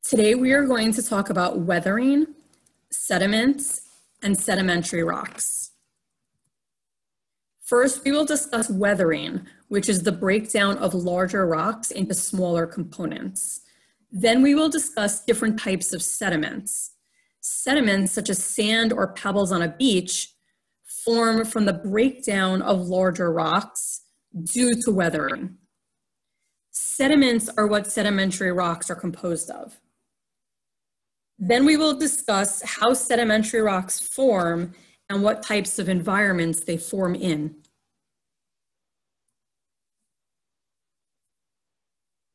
Today we are going to talk about weathering, sediments, and sedimentary rocks. First, we will discuss weathering, which is the breakdown of larger rocks into smaller components. Then we will discuss different types of sediments. Sediments, such as sand or pebbles on a beach, form from the breakdown of larger rocks due to weathering. Sediments are what sedimentary rocks are composed of. Then we will discuss how sedimentary rocks form and what types of environments they form in.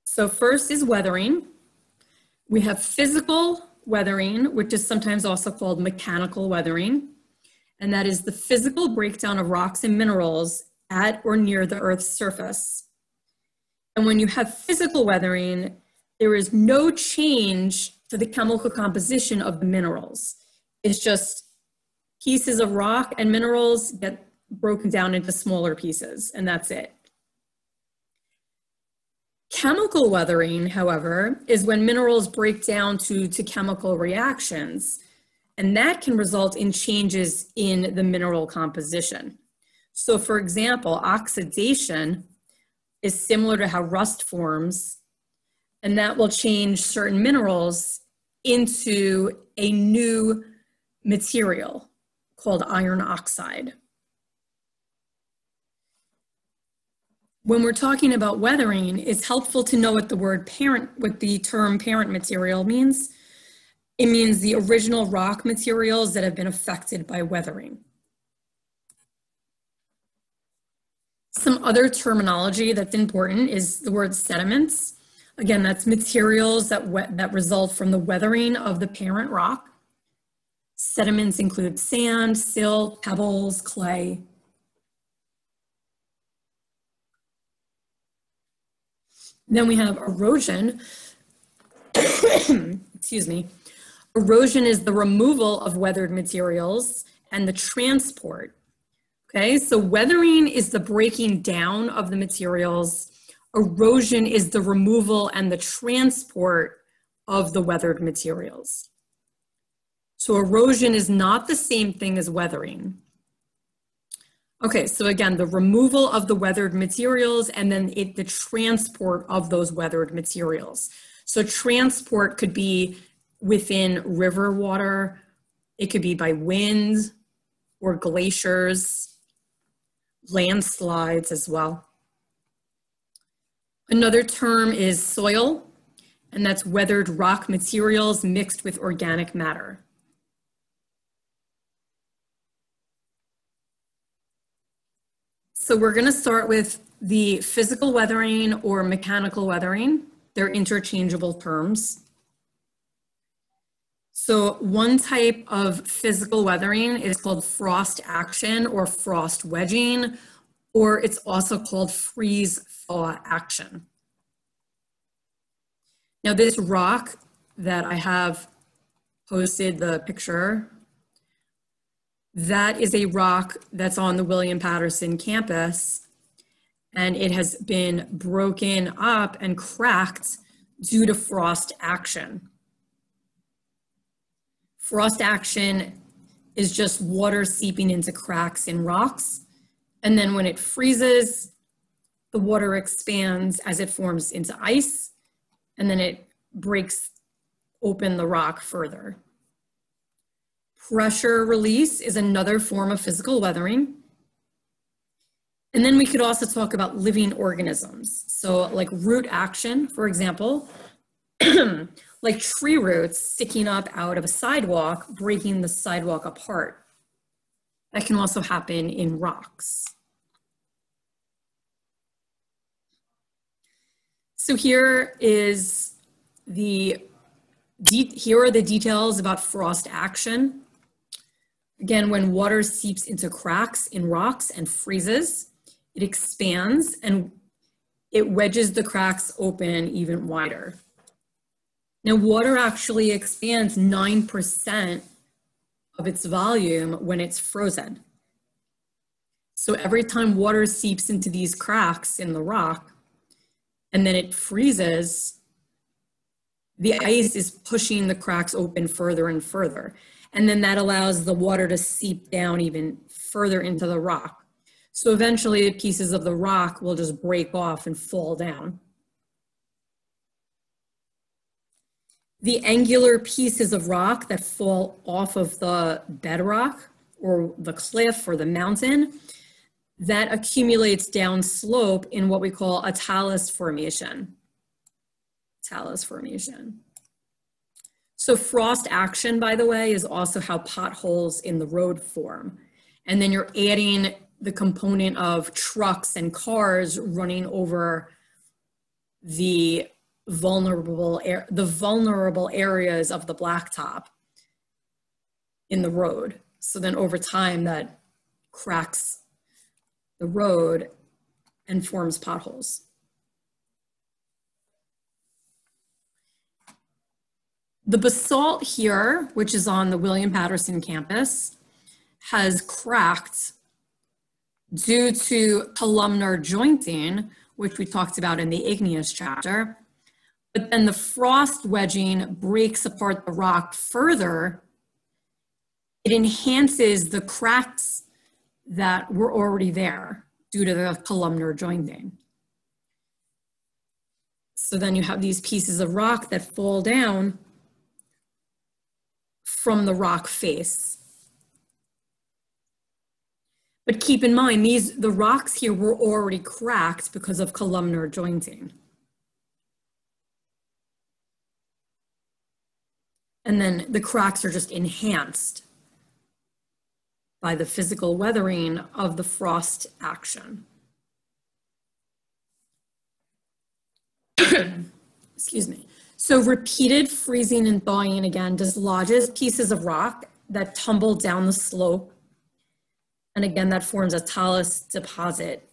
So first is weathering. We have physical weathering, which is sometimes also called mechanical weathering, and that is the physical breakdown of rocks and minerals at or near the Earth's surface. And when you have physical weathering, there is no change to the chemical composition of the minerals. It's just pieces of rock and minerals get broken down into smaller pieces, and that's it. Chemical weathering, however, is when minerals break down to chemical reactions, and that can result in changes in the mineral composition. So for example, oxidation is similar to how rust forms, and that will change certain minerals into a new material called iron oxide. When we're talking about weathering, it's helpful to know what the term parent material means. It means the original rock materials that have been affected by weathering. Some other terminology that's important is the word sediments. Again, that's materials that result from the weathering of the parent rock. Sediments include sand, silt, pebbles, clay. Then we have erosion. Excuse me. Erosion is the removal of weathered materials and the transport. Okay, so weathering is the breaking down of the materials. Erosion is the removal and the transport of the weathered materials. So erosion is not the same thing as weathering. Okay, so again, the removal of the weathered materials and then the transport of those weathered materials. So transport could be within river water, it could be by wind or glaciers, landslides as well. Another term is soil, and that's weathered rock materials mixed with organic matter. So we're going to start with the physical weathering or mechanical weathering. They're interchangeable terms. So one type of physical weathering is called frost action or frost wedging, or it's also called freeze-thaw action. Now this rock that I have posted the picture, that is a rock that's on the William Patterson campus, and it has been broken up and cracked due to frost action. Frost action is just water seeping into cracks in rocks. And then when it freezes, the water expands as it forms into ice, and then it breaks open the rock further. Pressure release is another form of physical weathering. And then we could also talk about living organisms. So like root action, for example, like tree roots sticking up out of a sidewalk, breaking the sidewalk apart. That can also happen in rocks. So here are the details about frost action. Again, when water seeps into cracks in rocks and freezes, it expands and it wedges the cracks open even wider. Now, water actually expands 9% of its volume when it's frozen. So every time water seeps into these cracks in the rock and then it freezes, the ice is pushing the cracks open further and further. And then that allows the water to seep down even further into the rock. So eventually pieces of the rock will just break off and fall down. The angular pieces of rock that fall off of the bedrock or the cliff or the mountain, that accumulates downslope in what we call a talus formation. Talus formation. So frost action, by the way, is also how potholes in the road form. And then you're adding the component of trucks and cars running over the vulnerable areas of the blacktop in the road. So then over time that cracks the road and forms potholes. The basalt here, which is on the William Patterson campus, has cracked due to columnar jointing, which we talked about in the igneous chapter. But then the frost wedging breaks apart the rock further. It enhances the cracks that were already there due to the columnar jointing. So then you have these pieces of rock that fall down from the rock face. But keep in mind, the rocks here were already cracked because of columnar jointing. And then the cracks are just enhanced by the physical weathering of the frost action. Excuse me. So repeated freezing and thawing again dislodges pieces of rock that tumble down the slope. And again, that forms a talus deposit,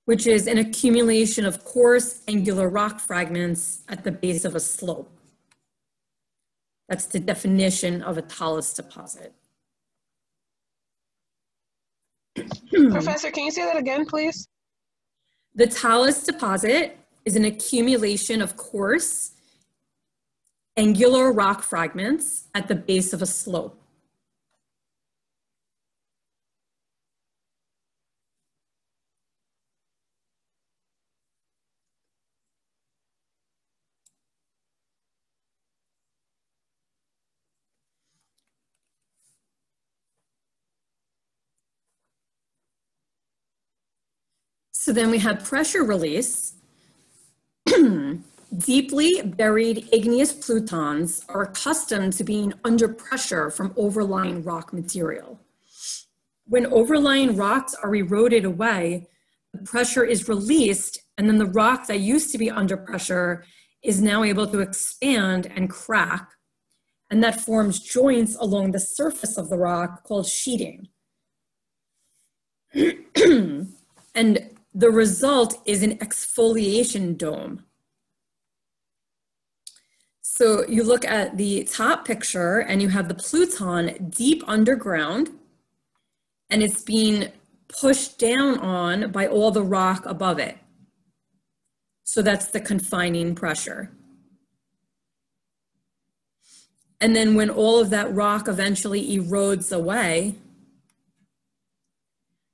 which is an accumulation of coarse angular rock fragments at the base of a slope. That's the definition of a talus deposit. Professor, can you say that again, please? The talus deposit is an accumulation of coarse angular rock fragments at the base of a slope. So then we have pressure release. Deeply buried igneous plutons are accustomed to being under pressure from overlying rock material. When overlying rocks are eroded away, the pressure is released, and then the rock that used to be under pressure is now able to expand and crack, and that forms joints along the surface of the rock called sheeting. And the result is an exfoliation dome. So you look at the top picture and you have the pluton deep underground, and it's being pushed down on by all the rock above it. So that's the confining pressure. And then when all of that rock eventually erodes away,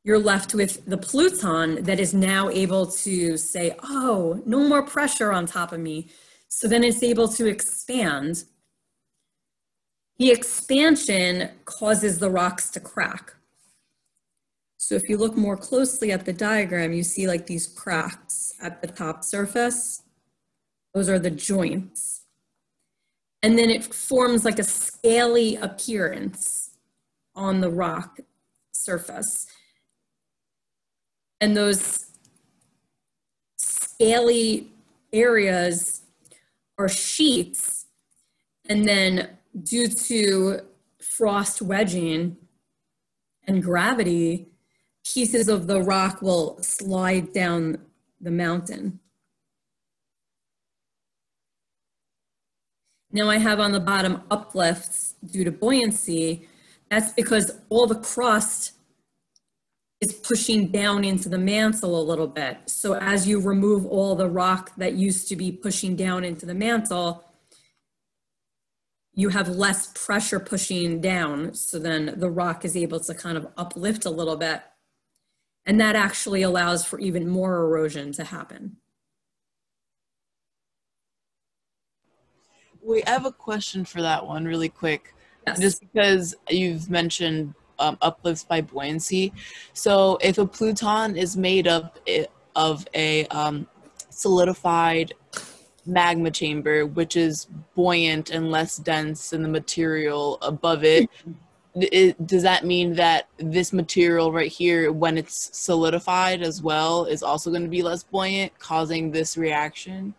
you're left with the pluton that is now able to say, oh, no more pressure on top of me. So then it's able to expand. The expansion causes the rocks to crack. So if you look more closely at the diagram, you see like these cracks at the top surface. Those are the joints. And then it forms like a scaly appearance on the rock surface. And those scaly areas are sheets, and then due to frost wedging and gravity, pieces of the rock will slide down the mountain. Now I have on the bottom uplifts due to buoyancy. That's because all the crust is pushing down into the mantle a little bit. So as you remove all the rock that used to be pushing down into the mantle, you have less pressure pushing down. So then the rock is able to kind of uplift a little bit. And that actually allows for even more erosion to happen. We have a question for that one really quick. Yes. Just because you've mentioned uplifts by buoyancy. So if a pluton is made up of a solidified magma chamber, which is buoyant and less dense than the material above it, does that mean that this material right here, when it's solidified as well, is also going to be less buoyant, causing this reaction?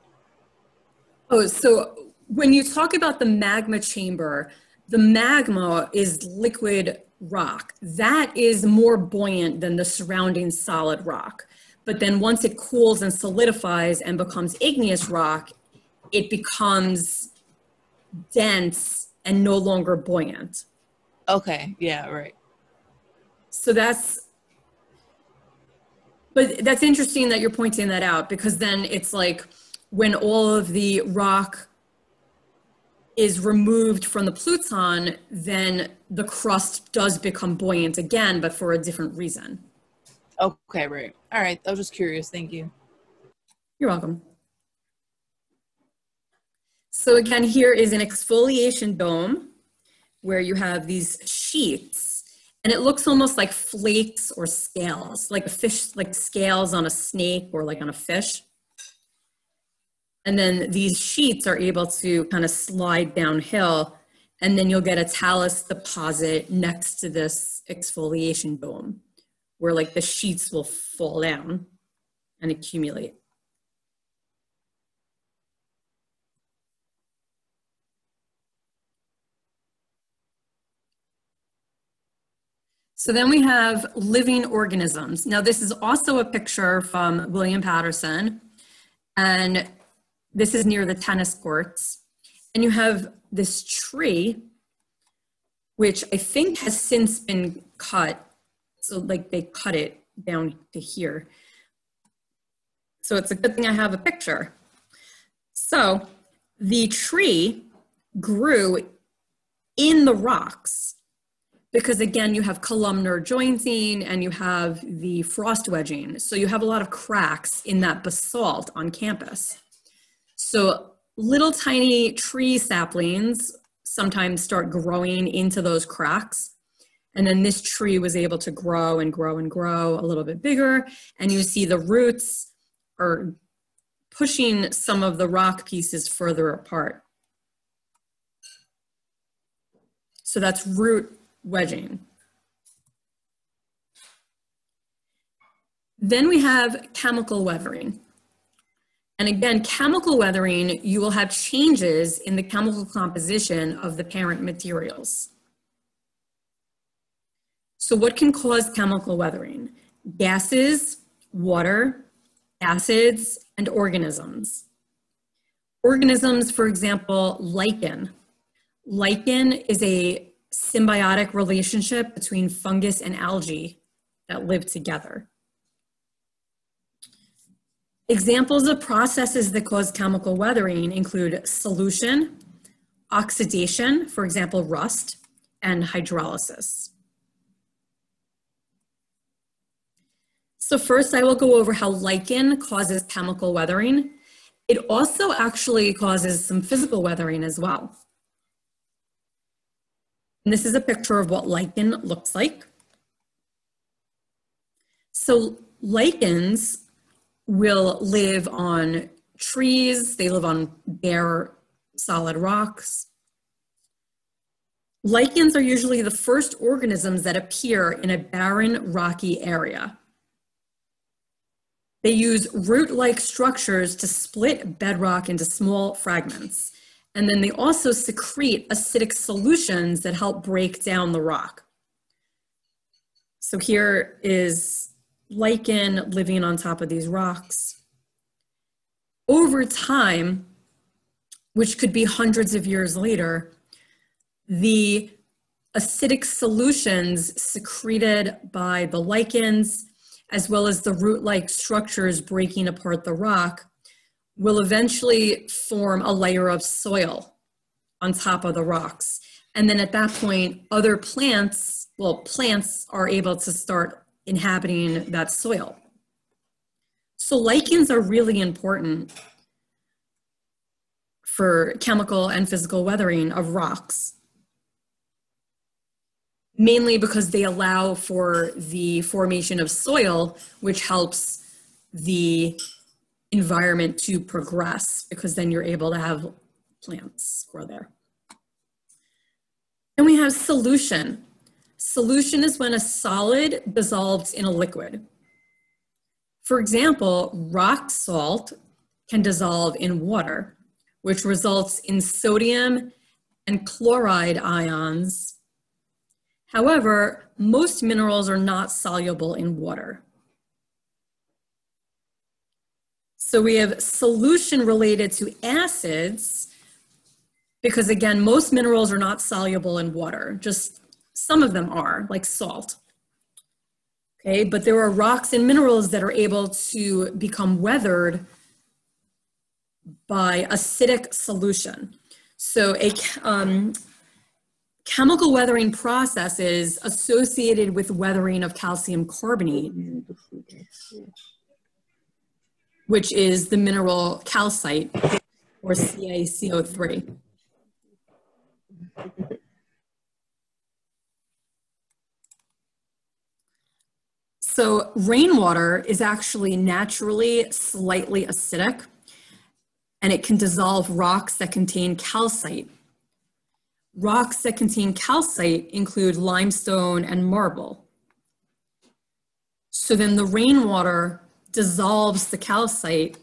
Oh, so when you talk about the magma chamber, the magma is liquid rock. That is more buoyant than the surrounding solid rock. But then once it cools and solidifies and becomes igneous rock, it becomes dense and no longer buoyant. Okay, yeah, right. So but that's interesting that you're pointing that out, because then it's like when all of the rock is removed from the pluton, then the crust does become buoyant again, but for a different reason. Okay, right. All right, I was just curious. Thank you. You're welcome. So again, here is an exfoliation dome where you have these sheets, and it looks almost like flakes or scales, like a fish, like scales on a snake or like on a fish. And then these sheets are able to kind of slide downhill, and then you'll get a talus deposit next to this exfoliation dome, where like the sheets will fall down and accumulate. So then we have living organisms. Now this is also a picture from William Patterson, and this is near the tennis courts. And you have this tree, which I think has since been cut. So like they cut it down to here. So it's a good thing I have a picture. So the tree grew in the rocks because again, you have columnar jointing and you have the frost wedging. So you have a lot of cracks in that basalt on campus. So little tiny tree saplings sometimes start growing into those cracks. And then this tree was able to grow and grow and grow a little bit bigger. And you see the roots are pushing some of the rock pieces further apart. So that's root wedging. Then we have chemical weathering. And again, chemical weathering, you will have changes in the chemical composition of the parent materials. So what can cause chemical weathering? Gases, water, acids, and organisms. Organisms, for example, lichen. Lichen is a symbiotic relationship between fungus and algae that live together. Examples of processes that cause chemical weathering include solution, oxidation, for example, rust, and hydrolysis. So first I will go over how lichen causes chemical weathering. It also actually causes some physical weathering as well. And this is a picture of what lichen looks like. So lichens will live on trees, they live on bare solid rocks. Lichens are usually the first organisms that appear in a barren, rocky area. They use root-like structures to split bedrock into small fragments. And then they also secrete acidic solutions that help break down the rock. So here is lichen living on top of these rocks. Over time, which could be hundreds of years later, the acidic solutions secreted by the lichens, as well as the root-like structures breaking apart the rock, will eventually form a layer of soil on top of the rocks. And then at that point, other plants, well, plants are able to start inhabiting that soil. So lichens are really important for chemical and physical weathering of rocks, mainly because they allow for the formation of soil, which helps the environment to progress, because then you're able to have plants grow there. And we have solution. Solution is when a solid dissolves in a liquid. For example, rock salt can dissolve in water, which results in sodium and chloride ions. However, most minerals are not soluble in water. So we have solution related to acids, because again, most minerals are not soluble in water. Just some of them are, like salt. Okay, but there are rocks and minerals that are able to become weathered by acidic solution. So a chemical weathering process is associated with weathering of calcium carbonate, which is the mineral calcite, or CaCO3. So rainwater is actually naturally slightly acidic, and it can dissolve rocks that contain calcite. Rocks that contain calcite include limestone and marble. So then the rainwater dissolves the calcite.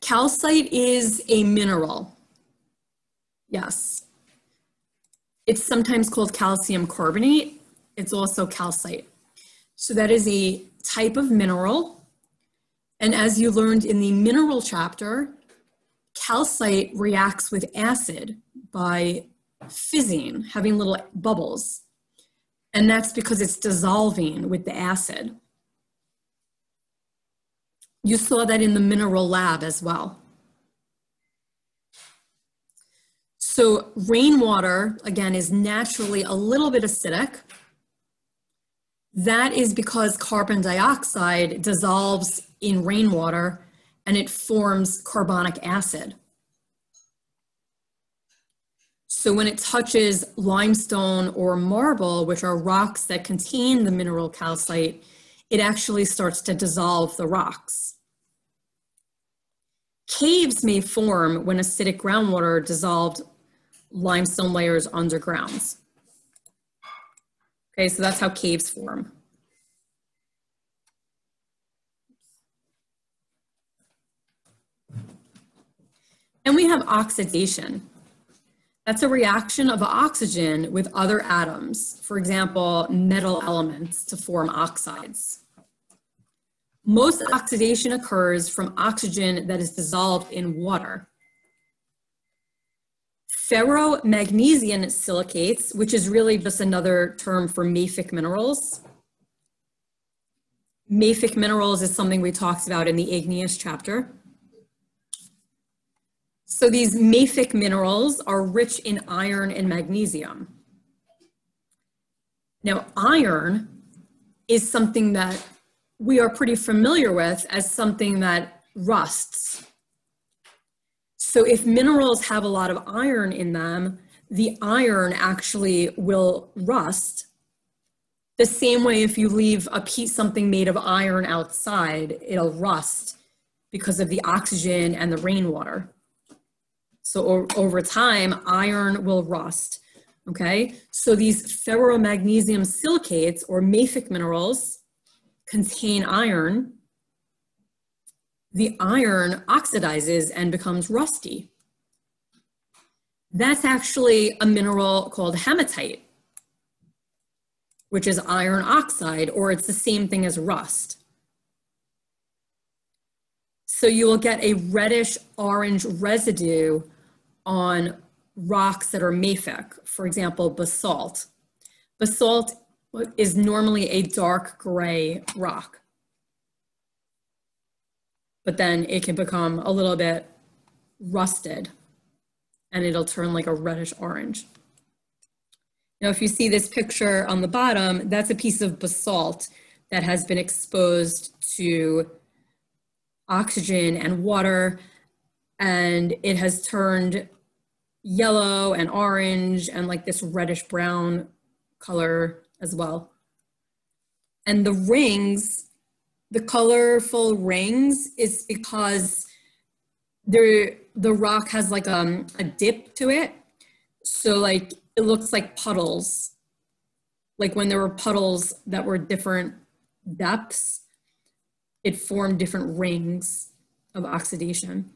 Calcite is a mineral. Yes. It's sometimes called calcium carbonate. It's also calcite. So that is a type of mineral. And as you learned in the mineral chapter, calcite reacts with acid by fizzing, having little bubbles. And that's because it's dissolving with the acid. You saw that in the mineral lab as well. So rainwater, again, is naturally a little bit acidic. That is because carbon dioxide dissolves in rainwater and it forms carbonic acid. So when it touches limestone or marble, which are rocks that contain the mineral calcite, it actually starts to dissolve the rocks. Caves may form when acidic groundwater dissolved limestone layers underground. Okay, so that's how caves form. And we have oxidation. That's a reaction of oxygen with other atoms, for example, metal elements, to form oxides. Most oxidation occurs from oxygen that is dissolved in water. Ferromagnesian silicates, which is really just another term for mafic minerals. Mafic minerals is something we talked about in the igneous chapter. So these mafic minerals are rich in iron and magnesium. Now, iron is something that we are pretty familiar with as something that rusts. So if minerals have a lot of iron in them, the iron actually will rust. The same way if you leave something made of iron outside, it'll rust because of the oxygen and the rainwater. So over time, iron will rust, okay? So these ferromagnesium silicates, or mafic minerals, contain iron. The iron oxidizes and becomes rusty. That's actually a mineral called hematite, which is iron oxide, or it's the same thing as rust. So you will get a reddish orange residue on rocks that are mafic, for example, basalt. Basalt is normally a dark gray rock, but then it can become a little bit rusted and it'll turn like a reddish orange. Now, if you see this picture on the bottom, that's a piece of basalt that has been exposed to oxygen and water, and it has turned yellow and orange and like this reddish brown color as well. And the rings, the colorful rings, is because the rock has like a dip to it. So like it looks like puddles. Like when there were puddles that were different depths, it formed different rings of oxidation.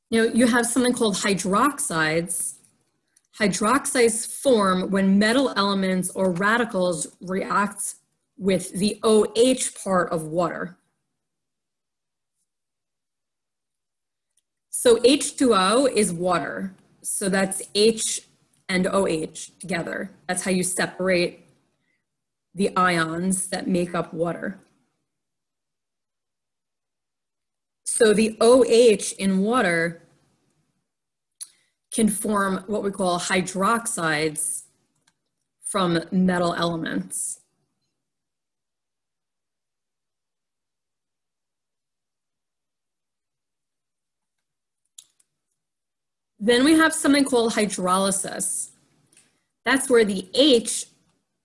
You know, you have something called hydroxides. Hydroxides form when metal elements or radicals react with the OH part of water. So H2O is water. So that's H and OH together. That's how you separate the ions that make up water. So the OH in water can form what we call hydroxides from metal elements. Then we have something called hydrolysis. That's where the H,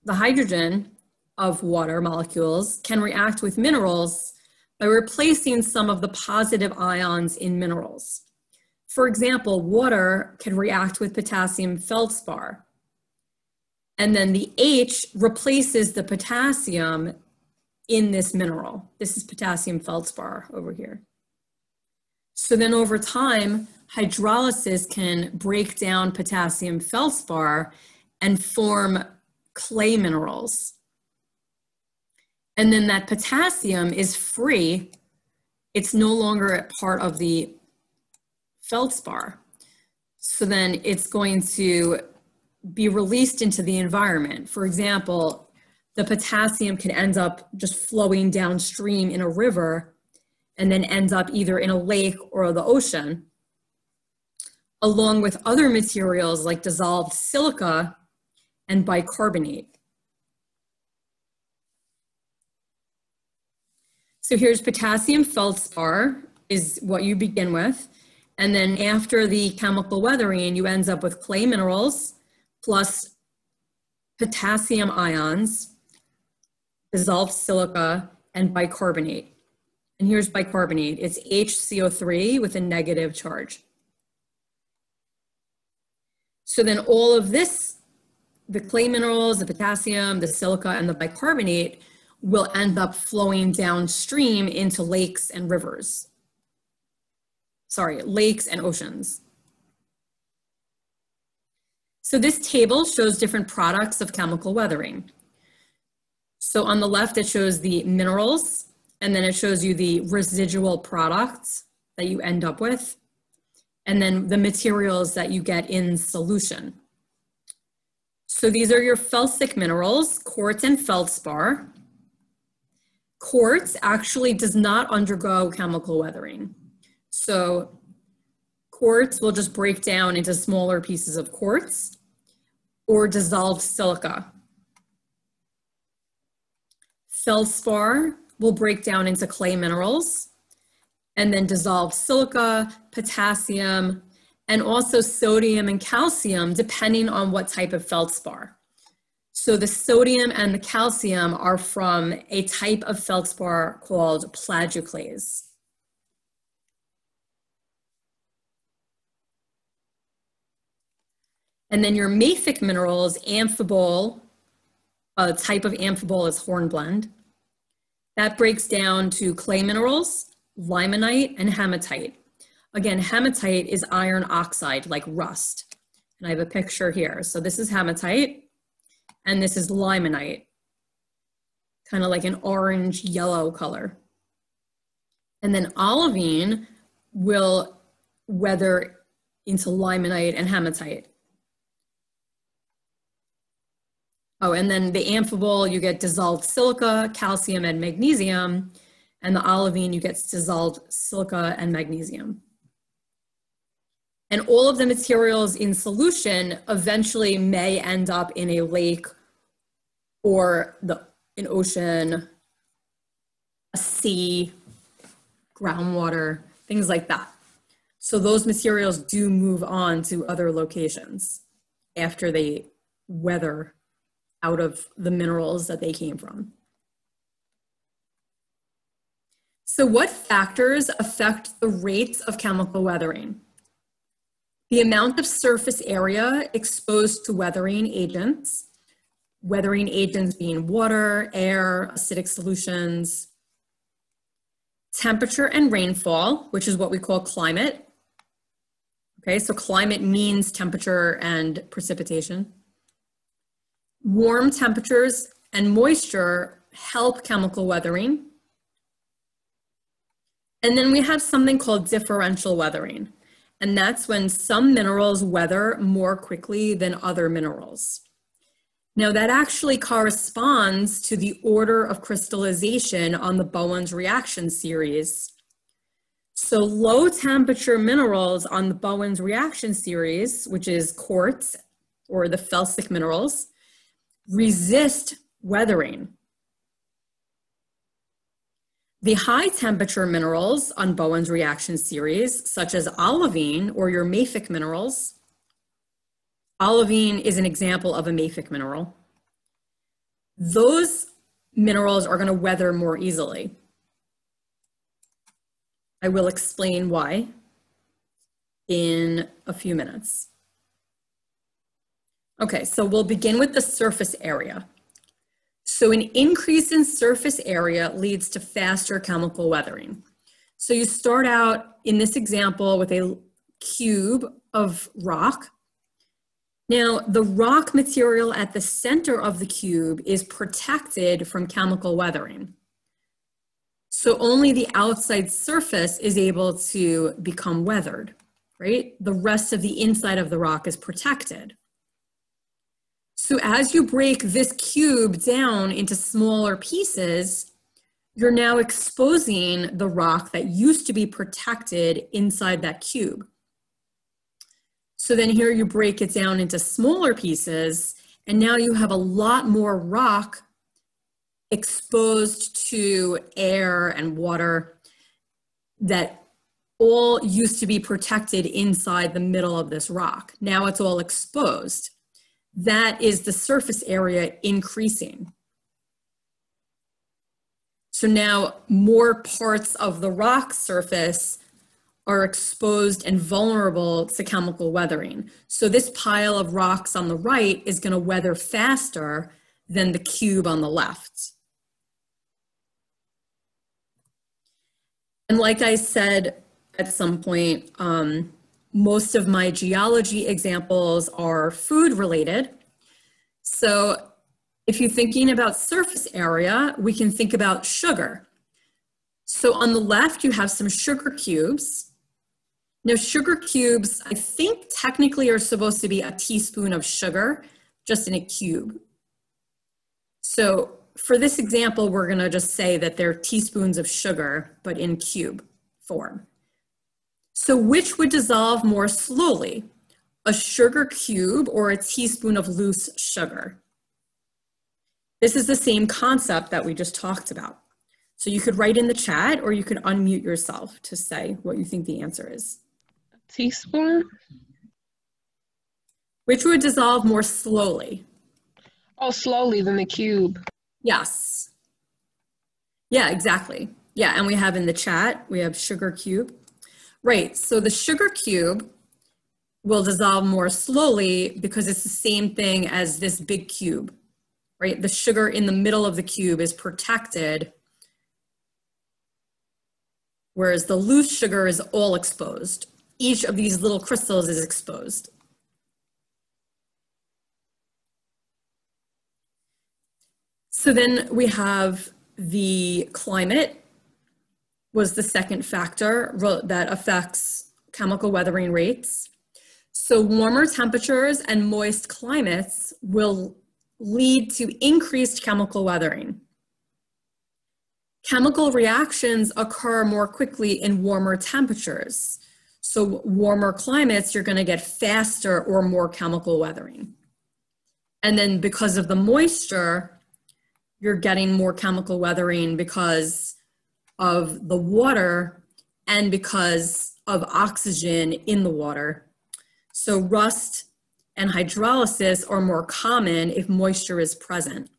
the hydrogen of water molecules, can react with minerals by replacing some of the positive ions in minerals. For example, water can react with potassium feldspar. And then the H replaces the potassium in this mineral. This is potassium feldspar over here. So then over time, hydrolysis can break down potassium feldspar and form clay minerals. And then that potassium is free. It's no longer a part of the feldspar. So then it's going to be released into the environment. For example, the potassium can end up just flowing downstream in a river and then ends up either in a lake or the ocean, along with other materials like dissolved silica and bicarbonate. So here's potassium feldspar is what you begin with. And then after the chemical weathering, you end up with clay minerals plus potassium ions, dissolved silica, and bicarbonate. And here's bicarbonate. It's HCO3 with a negative charge. So then all of this, the clay minerals, the potassium, the silica, and the bicarbonate will end up flowing downstream into lakes and rivers. Sorry, lakes and oceans. So this table shows different products of chemical weathering. So on the left, it shows the minerals, and then it shows you the residual products that you end up with, and then the materials that you get in solution. So these are your felsic minerals, quartz and feldspar. Quartz actually does not undergo chemical weathering. So quartz will just break down into smaller pieces of quartz or dissolved silica. Feldspar will break down into clay minerals and then dissolved silica, potassium, and also sodium and calcium, depending on what type of feldspar. So the sodium and the calcium are from a type of feldspar called plagioclase. And then your mafic minerals, amphibole, a type of amphibole is hornblende. That breaks down to clay minerals, limonite, and hematite. Again, hematite is iron oxide, like rust. And I have a picture here. So this is hematite, and this is limonite, kind of like an orange yellow color. And then olivine will weather into limonite and hematite. Oh, and then the amphibole, you get dissolved silica, calcium, and magnesium. And the olivine, you get dissolved silica and magnesium. And all of the materials in solution eventually may end up in a lake or an ocean, a sea, groundwater, things like that. So those materials do move on to other locations after they weather out of the minerals that they came from. So what factors affect the rates of chemical weathering? The amount of surface area exposed to weathering agents being water, air, acidic solutions, temperature and rainfall, which is what we call climate. Okay, so climate means temperature and precipitation. Warm temperatures and moisture help chemical weathering. And then we have something called differential weathering. And that's when some minerals weather more quickly than other minerals. Now that actually corresponds to the order of crystallization on the Bowen's reaction series. So low temperature minerals on the Bowen's reaction series, which is quartz or the felsic minerals, resist weathering. The high temperature minerals on Bowen's reaction series, such as olivine or your mafic minerals. Olivine is an example of a mafic mineral. Those minerals are going to weather more easily. I will explain why in a few minutes. Okay, so we'll begin with the surface area. So an increase in surface area leads to faster chemical weathering. So you start out in this example with a cube of rock. Now, the rock material at the center of the cube is protected from chemical weathering. So only the outside surface is able to become weathered, right? The rest of the inside of the rock is protected. So as you break this cube down into smaller pieces, you're now exposing the rock that used to be protected inside that cube. So then here you break it down into smaller pieces, and now you have a lot more rock exposed to air and water that all used to be protected inside the middle of this rock. Now it's all exposed. That is the surface area increasing. So now more parts of the rock surface are exposed and vulnerable to chemical weathering. So this pile of rocks on the right is going to weather faster than the cube on the left. And like I said at some point, most of my geology examples are food related. So if you're thinking about surface area, we can think about sugar. So on the left, you have some sugar cubes. Now sugar cubes, I think technically are supposed to be a teaspoon of sugar, just in a cube. So for this example, we're gonna just say that they're teaspoons of sugar, but in cube form. So which would dissolve more slowly, a sugar cube or a teaspoon of loose sugar? This is the same concept that we just talked about. So you could write in the chat or you could unmute yourself to say what you think the answer is. A teaspoon? Which would dissolve more slowly? Oh, slowly than the cube. Yes. Yeah, exactly. Yeah, and we have in the chat, we have sugar cube. Right, so the sugar cube will dissolve more slowly because it's the same thing as this big cube, right? The sugar in the middle of the cube is protected, whereas the loose sugar is all exposed. Each of these little crystals is exposed. So then we have the climate was the second factor that affects chemical weathering rates. So warmer temperatures and moist climates will lead to increased chemical weathering. Chemical reactions occur more quickly in warmer temperatures. So warmer climates, you're going to get faster or more chemical weathering. And then because of the moisture, you're getting more chemical weathering because of the water and because of oxygen in the water. So rust and hydrolysis are more common if moisture is present.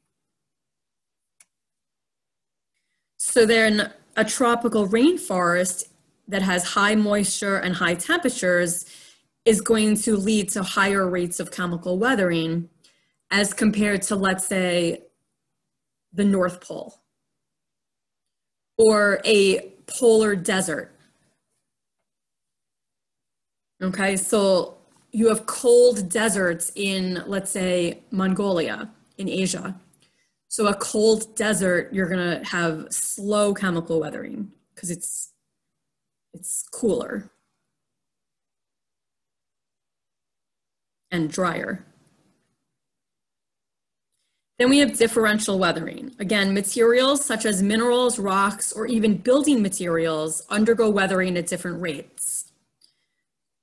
So then a tropical rainforest that has high moisture and high temperatures is going to lead to higher rates of chemical weathering as compared to, let's say, the North Pole or a polar desert. Okay, so you have cold deserts in, let's say, Mongolia in Asia. So a cold desert, you're gonna have slow chemical weathering because it's cooler and drier. Then we have differential weathering. Again, materials such as minerals, rocks, or even building materials undergo weathering at different rates.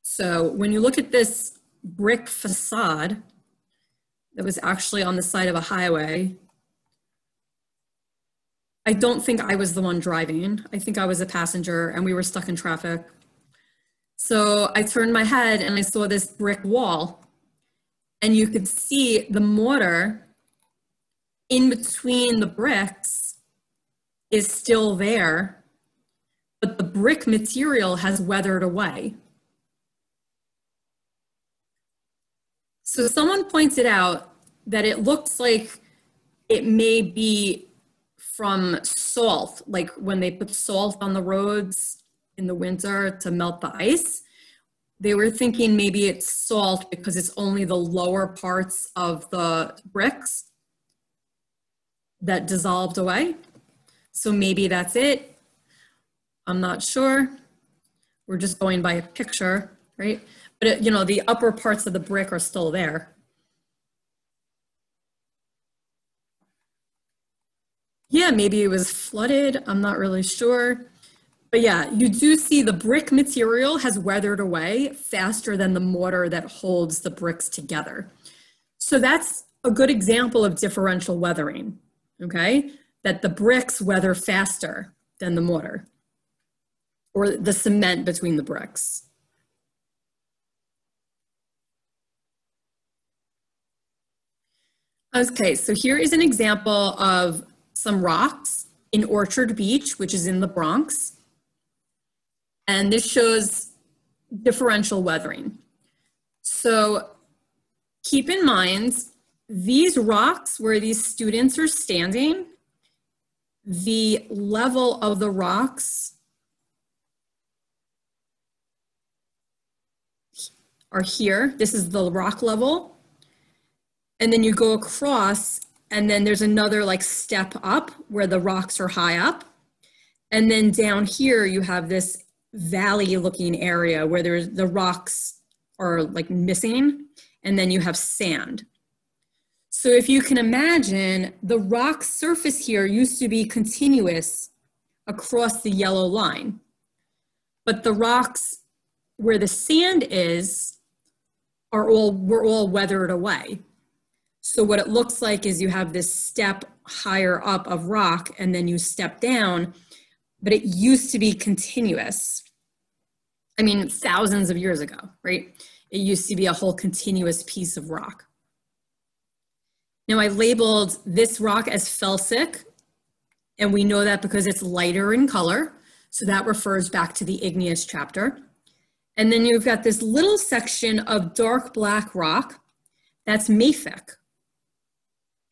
So when you look at this brick facade that was actually on the side of a highway, I don't think I was the one driving. I think I was a passenger and we were stuck in traffic. So I turned my head and I saw this brick wall, and you could see the mortar in between the bricks is still there, but the brick material has weathered away. So someone pointed out that it looks like it may be from salt, like when they put salt on the roads in the winter to melt the ice. They were thinking maybe it's salt because it's only the lower parts of the bricks that dissolved away. So maybe that's it. I'm not sure. We're just going by a picture, right? But you know, the upper parts of the brick are still there. Yeah, maybe it was flooded. I'm not really sure. But yeah, you do see the brick material has weathered away faster than the mortar that holds the bricks together. So that's a good example of differential weathering, okay? That the bricks weather faster than the mortar or the cement between the bricks. Okay, so here is an example of some rocks in Orchard Beach, which is in the Bronx. And this shows differential weathering. So keep in mind, these rocks where these students are standing, the level of the rocks are here. This is the rock level. And then you go across, and then there's another like step up where the rocks are high up. And then down here, you have this valley looking area where there's the rocks are like missing, and then you have sand. So if you can imagine, the rock surface here used to be continuous across the yellow line, but the rocks where the sand is were all weathered away. So what it looks like is you have this step higher up of rock, and then you step down, but it used to be continuous. I mean, thousands of years ago, right? It used to be a whole continuous piece of rock. Now I labeled this rock as felsic, and we know that because it's lighter in color. So that refers back to the igneous chapter. And then you've got this little section of dark black rock, that's mafic.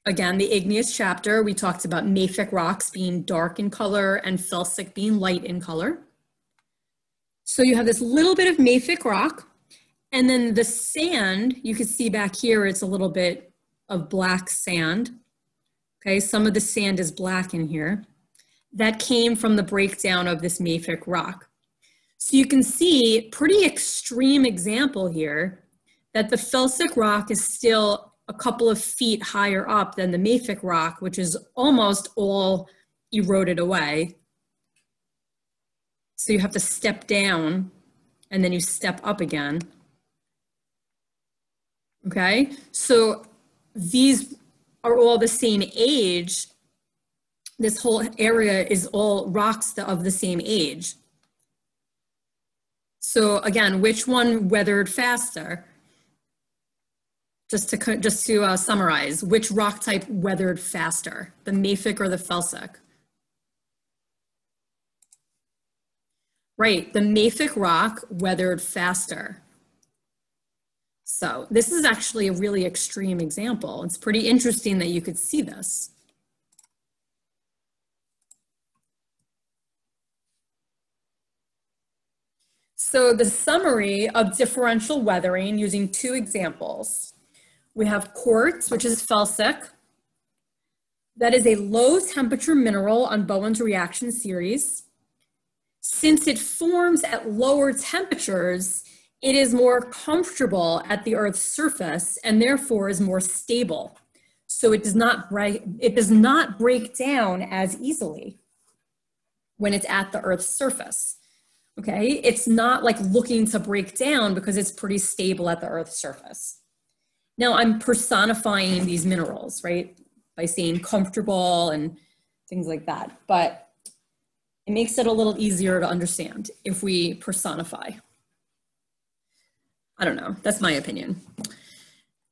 Again, the igneous chapter, we talked about mafic rocks being dark in color and felsic being light in color. So you have this little bit of mafic rock, and then the sand, you can see back here, it's a little bit of black sand. Okay, some of the sand is black in here. That came from the breakdown of this mafic rock. So you can see, pretty extreme example here that the felsic rock is still a couple of feet higher up than the mafic rock, which is almost all eroded away. So you have to step down and then you step up again. Okay, so these are all the same age. This whole area is all rocks of the same age. So again, which one weathered faster? Just to summarize, which rock type weathered faster, the mafic or the felsic? Right, the mafic rock weathered faster. So this is actually a really extreme example. It's pretty interesting that you could see this. So the summary of differential weathering using two examples. We have quartz, which is felsic. That is a low temperature mineral on Bowen's reaction series. Since it forms at lower temperatures, it is more comfortable at the Earth's surface and therefore is more stable. So it does not break down as easily when it's at the Earth's surface. Okay, it's not like looking to break down because it's pretty stable at the Earth's surface. Now I'm personifying these minerals, right? By saying comfortable and things like that, but it makes it a little easier to understand if we personify. I don't know, that's my opinion.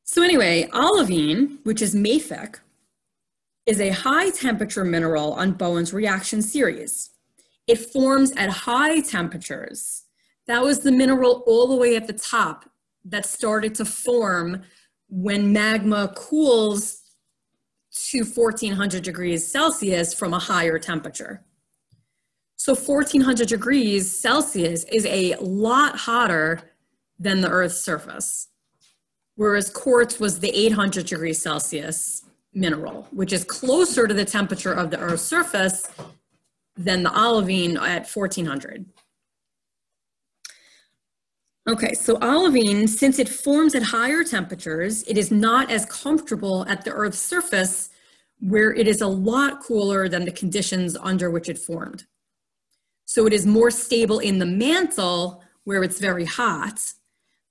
So anyway, olivine, which is mafic, is a high temperature mineral on Bowen's reaction series. It forms at high temperatures. That was the mineral all the way at the top that started to form when magma cools to 1400 degrees Celsius from a higher temperature. So 1400 degrees Celsius is a lot hotter than the Earth's surface, whereas quartz was the 800 degrees Celsius mineral, which is closer to the temperature of the Earth's surface than the olivine at 1400. Okay, so olivine, since it forms at higher temperatures, it is not as comfortable at the Earth's surface where it is a lot cooler than the conditions under which it formed. So it is more stable in the mantle where it's very hot,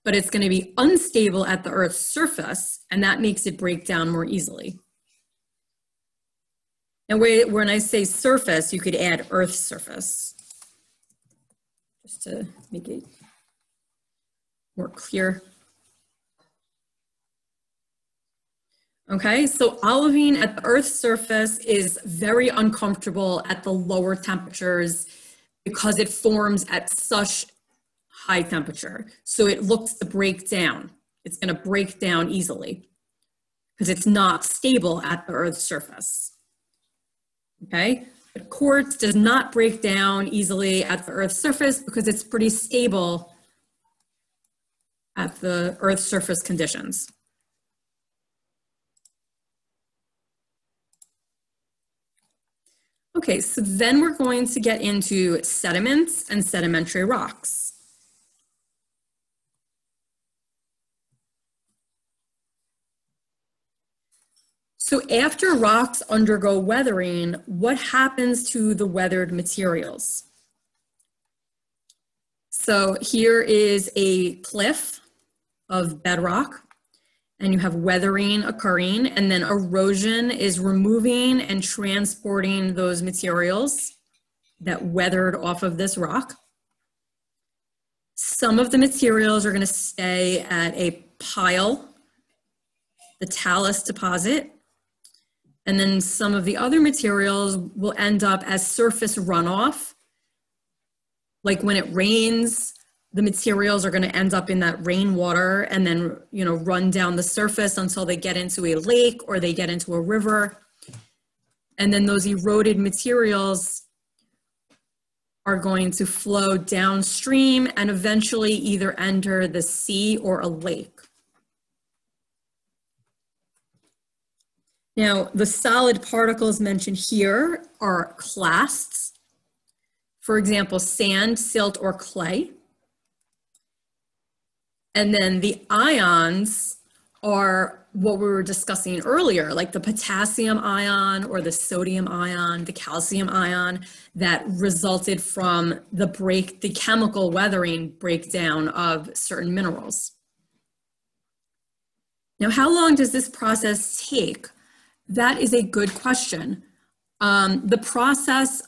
but it's going to be unstable at the Earth's surface, and that makes it break down more easily. And when I say surface, you could add Earth's surface, just to make it more clear. Okay, so olivine at the Earth's surface is very uncomfortable at the lower temperatures because it forms at such high temperature. So it looks to break down. It's going to break down easily because it's not stable at the Earth's surface. Okay, but quartz does not break down easily at the Earth's surface because it's pretty stable at the Earth's surface conditions. Okay, so then we're going to get into sediments and sedimentary rocks. So after rocks undergo weathering, what happens to the weathered materials? So here is a cliff of bedrock, and you have weathering occurring, and then erosion is removing and transporting those materials that weathered off of this rock. Some of the materials are going to stay at a pile, the talus deposit, and then some of the other materials will end up as surface runoff. Like when it rains, the materials are going to end up in that rainwater and then, you know, run down the surface until they get into a lake or they get into a river. And then those eroded materials are going to flow downstream and eventually either enter the sea or a lake. Now, the solid particles mentioned here are clasts. For example, sand, silt, or clay. And then the ions are what we were discussing earlier, like the potassium ion or the sodium ion, the calcium ion that resulted from the chemical weathering breakdown of certain minerals. Now, how long does this process take? That is a good question. The process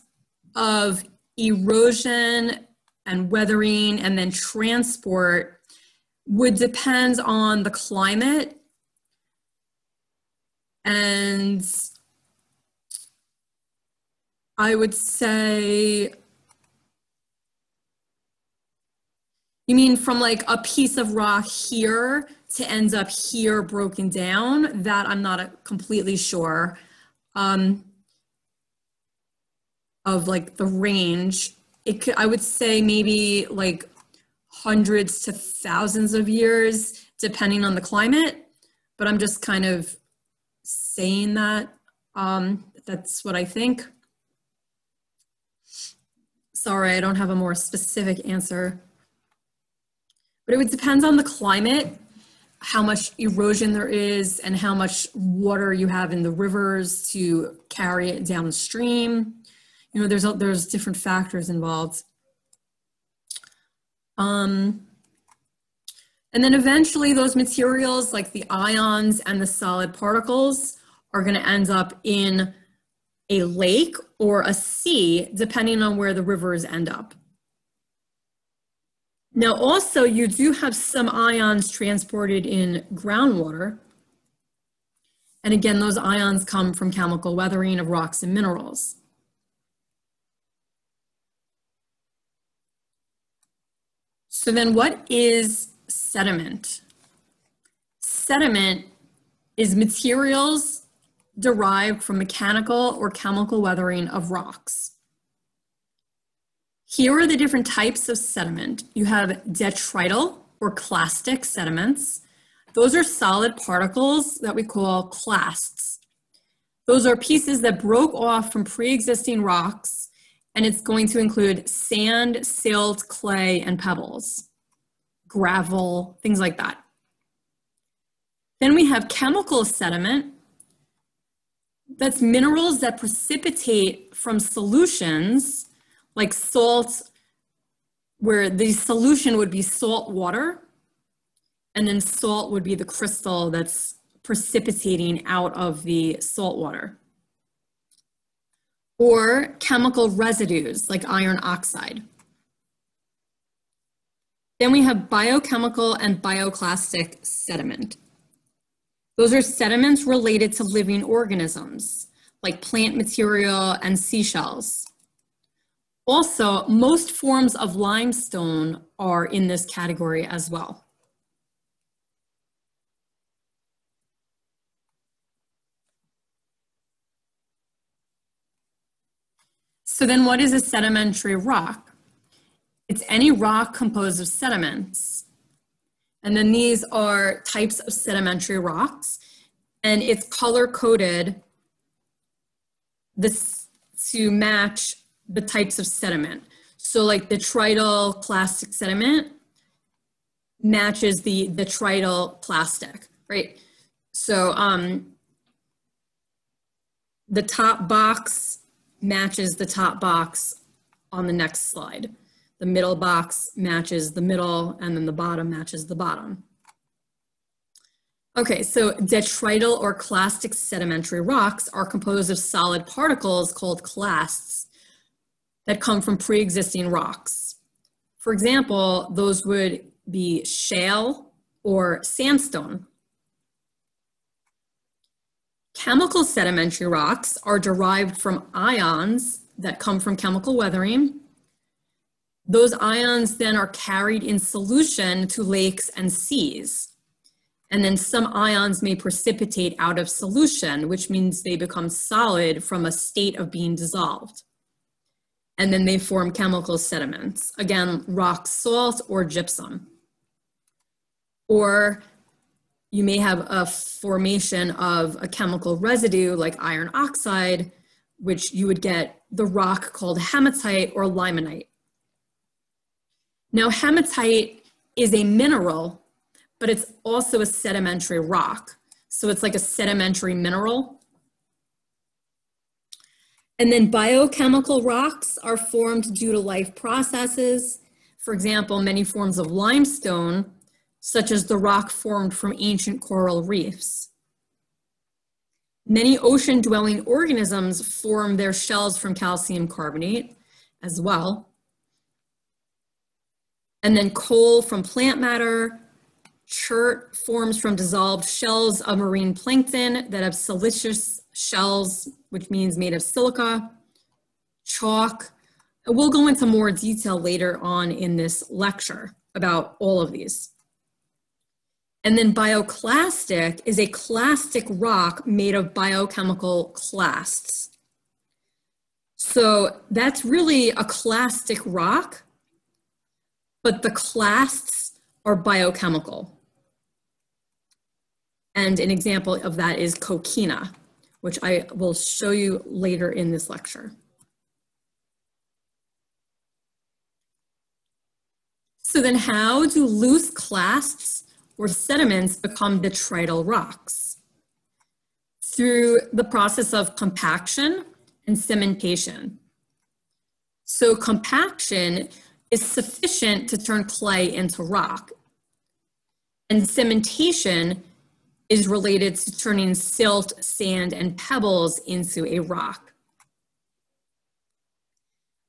of erosion and weathering and then transport would depend on the climate and I would say, you mean from like a piece of rock here to end up here broken down? That I'm not completely sure of like the range. I would say maybe like hundreds to thousands of years, depending on the climate, but I'm just kind of saying that. That's what I think. Sorry, I don't have a more specific answer. But it would depend on the climate, how much erosion there is, and how much water you have in the rivers to carry it downstream. You know, there's different factors involved. And then eventually those materials like the ions and the solid particles are going to end up in a lake or a sea, depending on where the rivers end up. Now also you do have some ions transported in groundwater. And again, those ions come from chemical weathering of rocks and minerals. So then what is sediment? Sediment is materials derived from mechanical or chemical weathering of rocks. Here are the different types of sediment. You have detrital or clastic sediments. Those are solid particles that we call clasts. Those are pieces that broke off from pre-existing rocks, and it's going to include sand, silt, clay, and pebbles, gravel, things like that. Then we have chemical sediment. That's minerals that precipitate from solutions like salt, where the solution would be salt water, and then salt would be the crystal that's precipitating out of the salt water. Or chemical residues like iron oxide. Then we have biochemical and bioclastic sediment. Those are sediments related to living organisms, like plant material and seashells. Also, most forms of limestone are in this category as well. So then what is a sedimentary rock? It's any rock composed of sediments. And then these are types of sedimentary rocks, and it's color-coded to match the types of sediment. So like the detrital clastic sediment matches the detrital plastic, right? So the top box matches the top box on the next slide. The middle box matches the middle, and then the bottom matches the bottom. Okay, so detrital or clastic sedimentary rocks are composed of solid particles called clasts that come from pre-existing rocks. For example, those would be shale or sandstone. Chemical sedimentary rocks are derived from ions that come from chemical weathering. Those ions then are carried in solution to lakes and seas. And then some ions may precipitate out of solution, which means they become solid from a state of being dissolved. And then they form chemical sediments. Again, rock salt or gypsum. Or you may have a formation of a chemical residue like iron oxide, which you would get the rock called hematite or limonite. Now, hematite is a mineral but it's also a sedimentary rock. So it's like a sedimentary mineral. And then biochemical rocks are formed due to life processes. For example, many forms of limestone, such as the rock formed from ancient coral reefs. Many ocean-dwelling organisms form their shells from calcium carbonate as well. And then coal from plant matter. Chert forms from dissolved shells of marine plankton that have siliceous shells, which means made of silica. Chalk. And we'll go into more detail later on in this lecture about all of these. And then bioclastic is a clastic rock made of biochemical clasts. So that's really a clastic rock, but the clasts are biochemical. And an example of that is coquina, which I will show you later in this lecture. So then how do loose clasts or sediments become detrital rocks? Through the process of compaction and cementation. So compaction is sufficient to turn clay into rock, and cementation is related to turning silt, sand, and pebbles into a rock.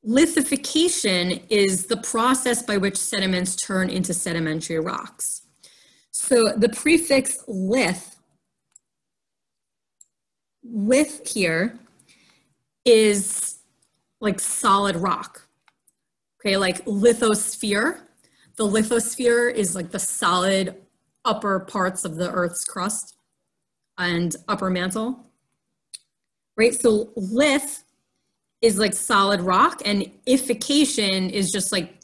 Lithification is the process by which sediments turn into sedimentary rocks. So the prefix lith here is like solid rock, okay, like lithosphere. The lithosphere is like the solid upper parts of the Earth's crust and upper mantle, right? So lith is like solid rock, and ification is just like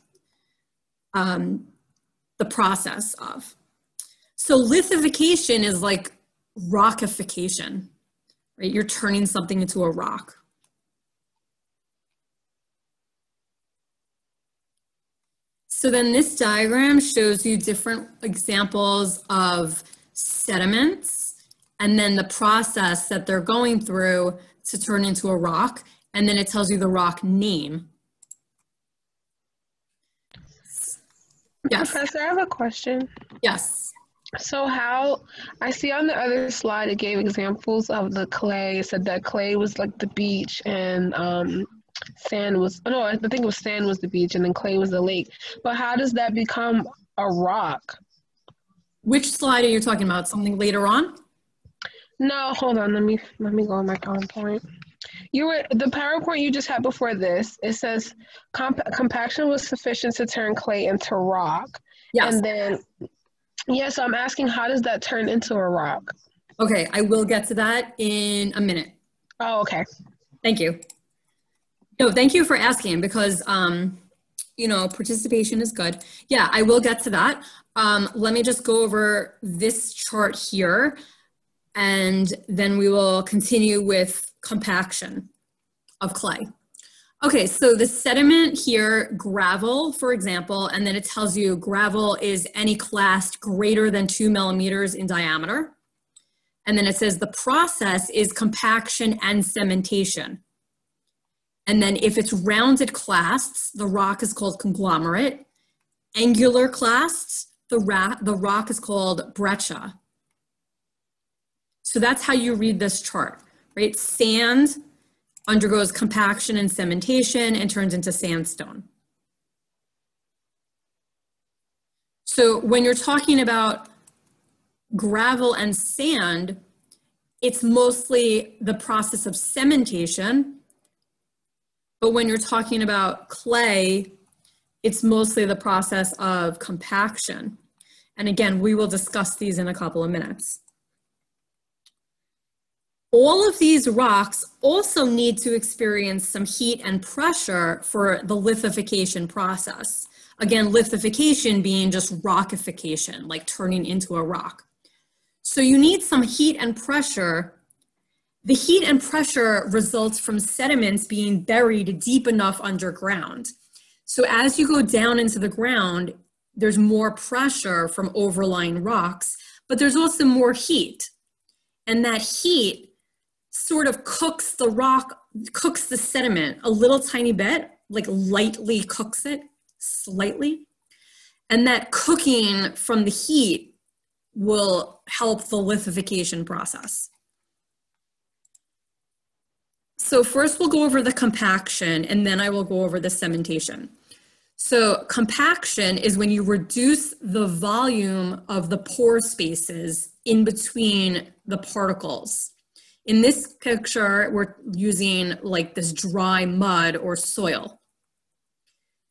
the process of. So lithification is like rockification, right? You're turning something into a rock. So then this diagram shows you different examples of sediments and then the process that they're going through to turn into a rock. And then it tells you the rock name. Yes. Professor, I have a question. Yes. So how, I see on the other slide, it gave examples of the clay. It said that clay was like the beach and sand was, oh no, I think it was sand was the beach and then clay was the lake. But how does that become a rock? Which slide are you talking about? Something later on? No, hold on. Let me go on my PowerPoint. The PowerPoint you just had before this, it says compaction was sufficient to turn clay into rock. Yes. And then, yeah, so I'm asking, how does that turn into a rock? Okay, I will get to that in a minute. Oh, okay. Thank you. No, thank you for asking because, you know, participation is good. Yeah, I will get to that. Let me just go over this chart here and then we will continue with compaction of clay. Okay, so the sediment here, gravel, for example, and then it tells you gravel is any clast greater than 2 millimeters in diameter. And then it says the process is compaction and cementation. And then if it's rounded clasts, the rock is called conglomerate. Angular clasts, the rock is called breccia. So that's how you read this chart, right? Sand undergoes compaction and cementation and turns into sandstone. So when you're talking about gravel and sand, it's mostly the process of cementation. But when you're talking about clay, it's mostly the process of compaction. And again, we will discuss these in a couple of minutes. All of these rocks also need to experience some heat and pressure for the lithification process. Again, lithification being just rockification, like turning into a rock. So you need some heat and pressure. The heat and pressure results from sediments being buried deep enough underground. So as you go down into the ground, there's more pressure from overlying rocks, but there's also more heat. And that heat sort of cooks the rock, cooks the sediment a little tiny bit, like lightly cooks it slightly. And that cooking from the heat will help the lithification process. So first we'll go over the compaction, and then I will go over the cementation. So compaction is when you reduce the volume of the pore spaces in between the particles. In this picture, we're using like this dry mud or soil.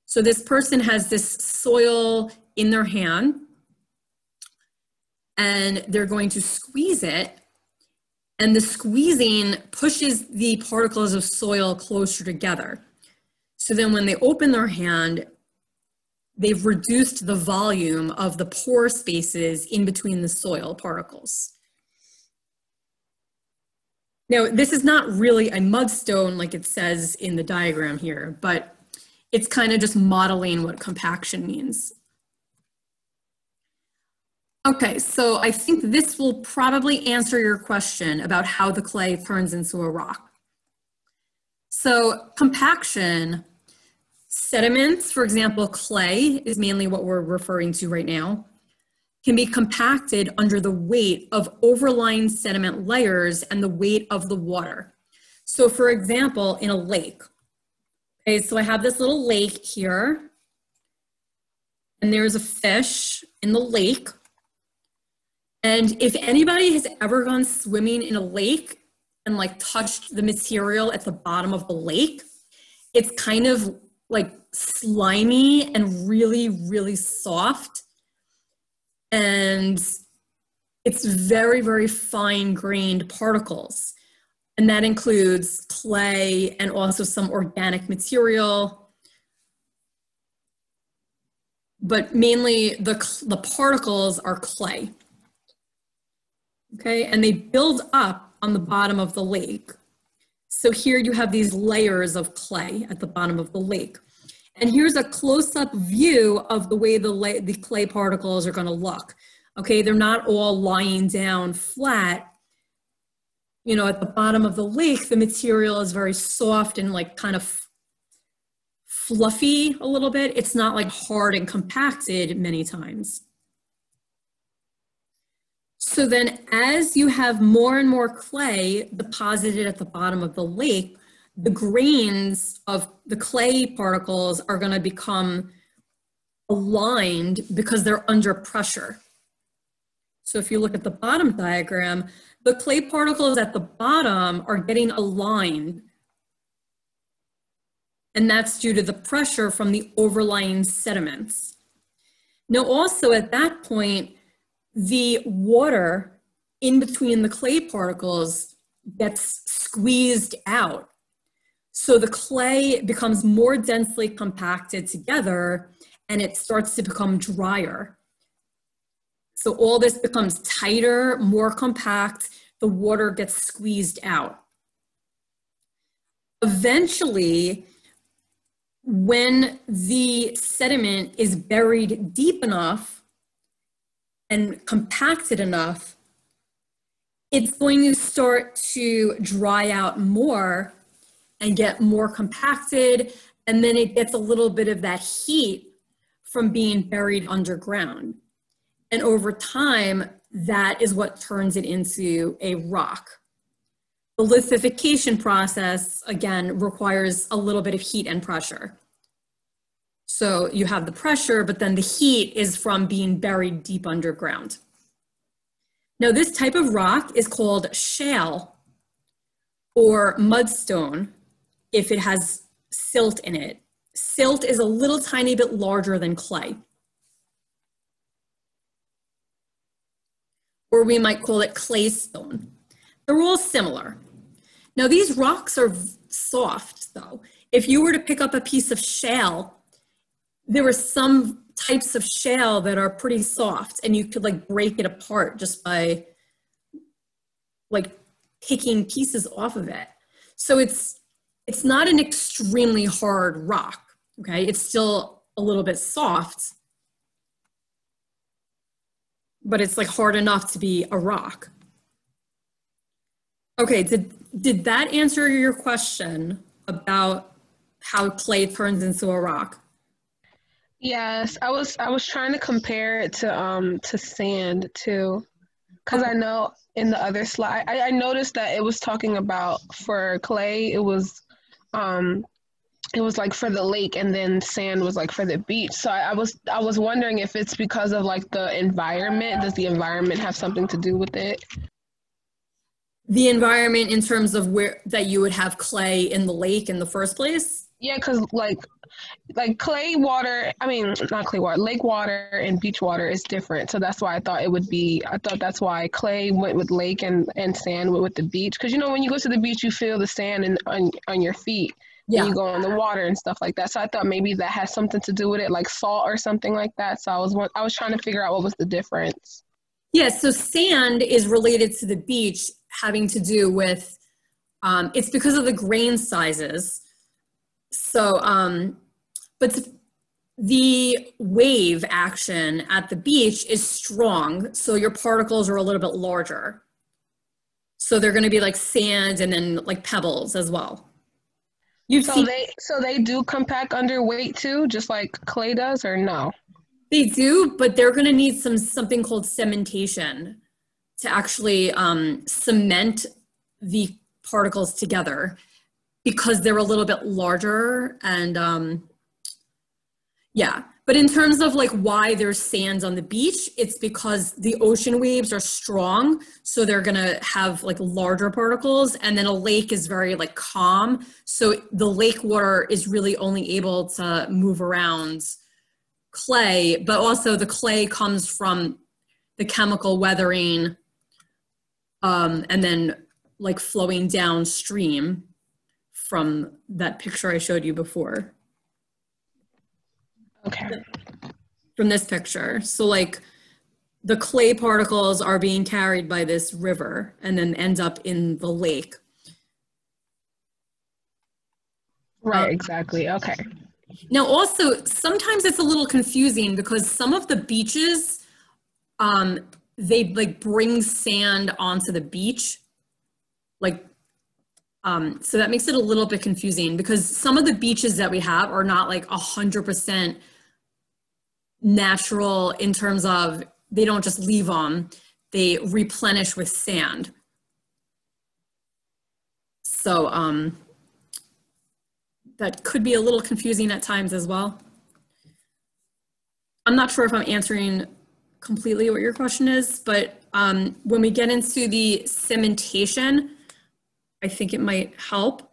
So this person has this soil in their hand, and they're going to squeeze it, and the squeezing pushes the particles of soil closer together. So then when they open their hand, they've reduced the volume of the pore spaces in between the soil particles. Now, this is not really a mudstone like it says in the diagram here, but it's kind of just modeling what compaction means. Okay, so I think this will probably answer your question about how the clay turns into a rock. So compaction, sediments, for example, clay is mainly what we're referring to right now, can be compacted under the weight of overlying sediment layers and the weight of the water. So for example, in a lake, okay, so I have this little lake here, and there's a fish in the lake. And if anybody has ever gone swimming in a lake and like touched the material at the bottom of the lake, it's kind of like slimy and really, really soft. And it's very, very fine-grained particles. And that includes clay and also some organic material. But mainly the particles are clay. Okay, and they build up on the bottom of the lake. So here you have these layers of clay at the bottom of the lake. And here's a close-up view of the way the clay particles are gonna look. Okay, they're not all lying down flat. You know, at the bottom of the lake, the material is very soft and like kind of fluffy a little bit. It's not like hard and compacted many times. So then as you have more and more clay deposited at the bottom of the lake, the grains of the clay particles are going to become aligned because they're under pressure. So if you look at the bottom diagram, the clay particles at the bottom are getting aligned. And that's due to the pressure from the overlying sediments. Now also at that point, the water in between the clay particles gets squeezed out. So the clay becomes more densely compacted together and it starts to become drier. So all this becomes tighter, more compact, the water gets squeezed out. Eventually, when the sediment is buried deep enough and compacted enough, it's going to start to dry out more and get more compacted, and then it gets a little bit of that heat from being buried underground. And over time, that is what turns it into a rock. The lithification process, again, requires a little bit of heat and pressure. So you have the pressure, but then the heat is from being buried deep underground. Now this type of rock is called shale or mudstone if it has silt in it. Silt is a little tiny bit larger than clay. Or we might call it claystone. They're all similar. Now these rocks are soft though. If you were to pick up a piece of shale, there are some types of shale that are pretty soft and you could like break it apart just by like picking pieces off of it. So it's not an extremely hard rock, okay? It's still a little bit soft, but it's like hard enough to be a rock. Okay, did that answer your question about how clay turns into a rock? Yes, I was trying to compare it to sand too, because I know in the other slide I noticed that it was talking about for clay um it was like for the lake, and then sand was like for the beach. So I was wondering if it's because of like the environment. Does the environment have something to do with it? The environment in terms of where that you would have clay in the lake in the first place? Yeah, because like clay water, I mean, not clay water, lake water and beach water is different. So that's why I thought that's why clay went with lake and sand went with the beach. Because, you know, when you go to the beach, you feel the sand on your feet and Yeah. you go on the water and stuff like that. So I thought maybe that has something to do with it, like salt or something like that. So I was trying to figure out what was the difference. Yeah, so sand is related to the beach having to do with, it's because of the grain sizes. So, but the wave action at the beach is strong, so your particles are a little bit larger. So they're going to be like sand and then like pebbles as well. You've So seen they do compact under weight too, just like clay does, or no? they do, but they're going to need something called cementation to actually cement the particles together because they're a little bit larger and yeah. But in terms of like why there's sands on the beach, it's because the ocean waves are strong, so they're gonna have like larger particles, and then a lake is very like calm, so the lake water is really only able to move around clay, but also the clay comes from the chemical weathering and then like flowing downstream from that picture I showed you before. Okay. From this picture. So like the clay particles are being carried by this river and then end up in the lake. Right, exactly. Okay. Now also, sometimes it's a little confusing because some of the beaches, they like bring sand onto the beach. Like, so that makes it a little bit confusing because some of the beaches that we have are not like 100% natural in terms of they don't just leave them, they replenish with sand. So that could be a little confusing at times as well. I'm not sure if I'm answering completely what your question is, but when we get into the cementation, I think it might help.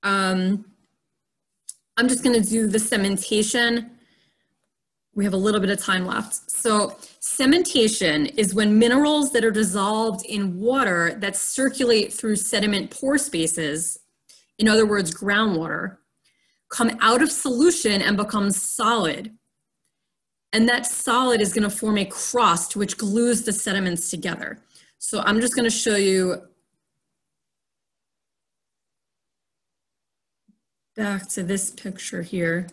I'm just gonna do the cementation. We have a little bit of time left. So cementation is when minerals that are dissolved in water that circulate through sediment pore spaces, in other words, groundwater, come out of solution and become solid. And that solid is gonna form a crust which glues the sediments together. So I'm just gonna show you back to this picture here.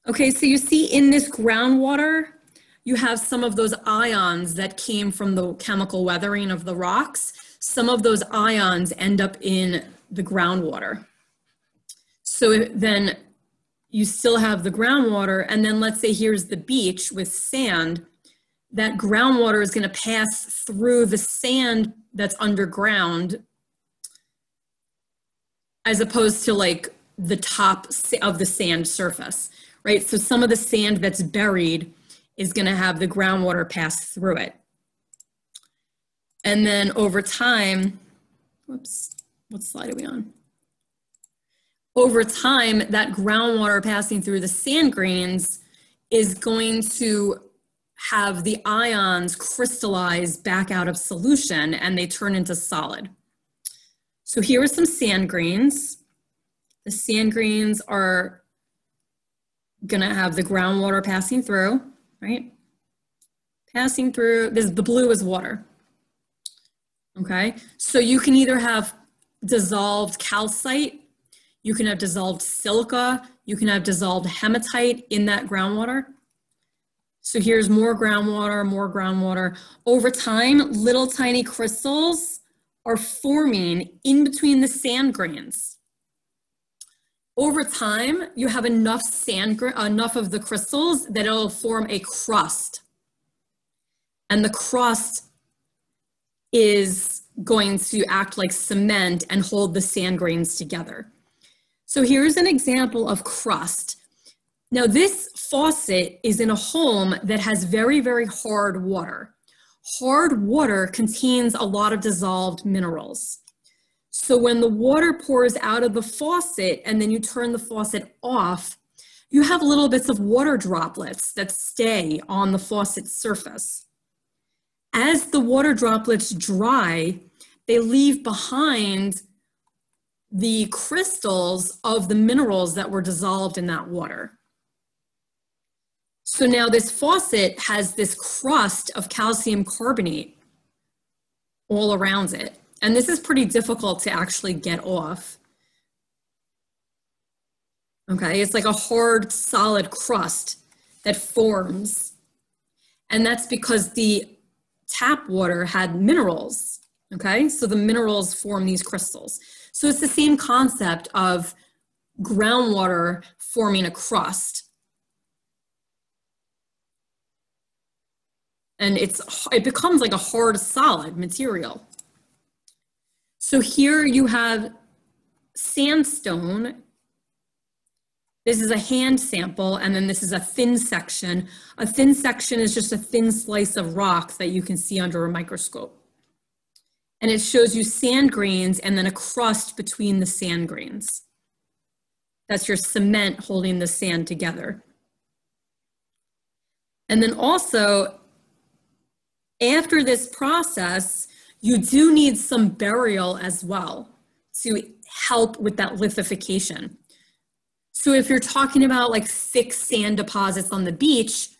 Okay, so you see in this groundwater, you have some of those ions that came from the chemical weathering of the rocks. Some of those ions end up in the groundwater. So then you still have the groundwater, and then let's say here's the beach with sand. That groundwater is going to pass through the sand that's underground as opposed to like the top of the sand surface, right? So some of the sand that's buried is going to have the groundwater pass through it. And then over time, whoops, what slide are we on? Over time, that groundwater passing through the sand grains is going to have the ions crystallize back out of solution and they turn into solid. So here are some sand grains. The sand grains are gonna have the groundwater passing through, right? Passing through, the blue is water, okay? So you can either have dissolved calcite, you can have dissolved silica, you can have dissolved hematite in that groundwater. So here's more groundwater, more groundwater. Over time, little tiny crystals are forming in between the sand grains. Over time, you have enough enough of the crystals that it'll form a crust. And the crust is going to act like cement and hold the sand grains together. So here's an example of crust. Now this faucet is in a home that has very, very hard water. Hard water contains a lot of dissolved minerals. So when the water pours out of the faucet and then you turn the faucet off, you have little bits of water droplets that stay on the faucet surface. As the water droplets dry, they leave behind the crystals of the minerals that were dissolved in that water. So now this faucet has this crust of calcium carbonate all around it. And this is pretty difficult to actually get off. Okay, it's like a hard, solid crust that forms. And that's because the tap water had minerals, okay? So the minerals form these crystals. So it's the same concept of groundwater forming a crust. And it becomes like a hard, solid material. So here you have sandstone. This is a hand sample, and then this is a thin section. A thin section is just a thin slice of rock that you can see under a microscope. And it shows you sand grains and then a crust between the sand grains. That's your cement holding the sand together. And then also, after this process, you do need some burial as well to help with that lithification. So if you're talking about like thick sand deposits on the beach,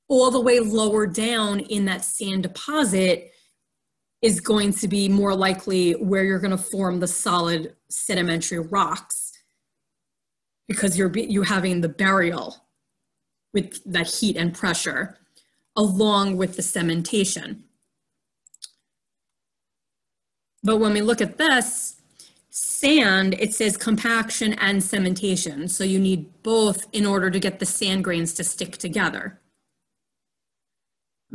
all the way lower down in that sand deposit is going to be more likely where you're going to form the solid sedimentary rocks, because you're having the burial with that heat and pressure along with the cementation. But when we look at this, sand, it says compaction and cementation. So you need both in order to get the sand grains to stick together.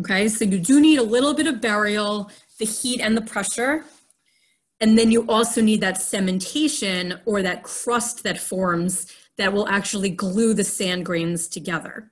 Okay, so you do need a little bit of burial, the heat and the pressure. And then you also need that cementation or that crust that forms that will actually glue the sand grains together.